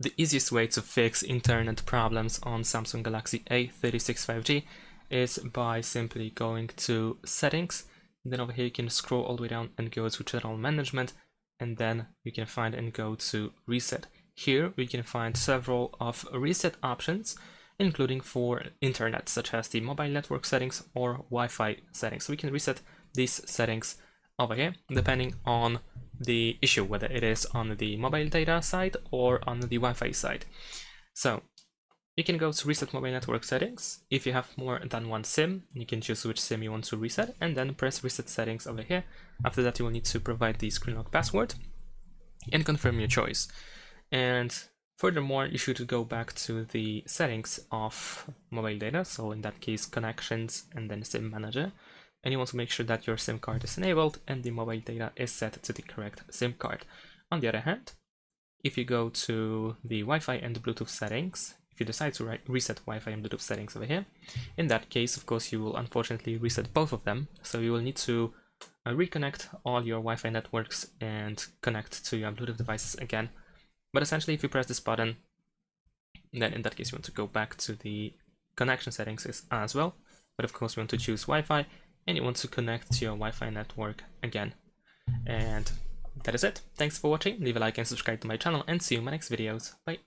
The easiest way to fix internet problems on Samsung Galaxy A36 5G is by simply going to Settings. Then over here you can scroll all the way down and go to General Management, and then you can find and go to Reset. Here we can find several of reset options, including for internet, such as the mobile network settings or Wi-Fi settings. So we can reset these settings over here depending on the issue, whether it is on the mobile data side or on the Wi-Fi side. So you can go to reset mobile network settings. If you have more than one SIM, you can choose which SIM you want to reset and then press reset settings over here. After that, you will need to provide the screen lock password and confirm your choice. And furthermore, you should go back to the settings of mobile data. So in that case, connections and then SIM manager. And you want to make sure that your SIM card is enabled and the mobile data is set to the correct SIM card. On the other hand, if you go to the Wi-Fi and Bluetooth settings, if you decide to reset Wi-Fi and Bluetooth settings over here, in that case, of course, you will unfortunately reset both of them. So you will need to reconnect all your Wi-Fi networks and connect to your Bluetooth devices again. But essentially, if you press this button, then in that case, you want to go back to the connection settings as well. But of course, you want to choose Wi-Fi and you want to connect to your Wi-Fi network again. And that is it. Thanks for watching. Leave a like and subscribe to my channel, and see you in my next videos. Bye.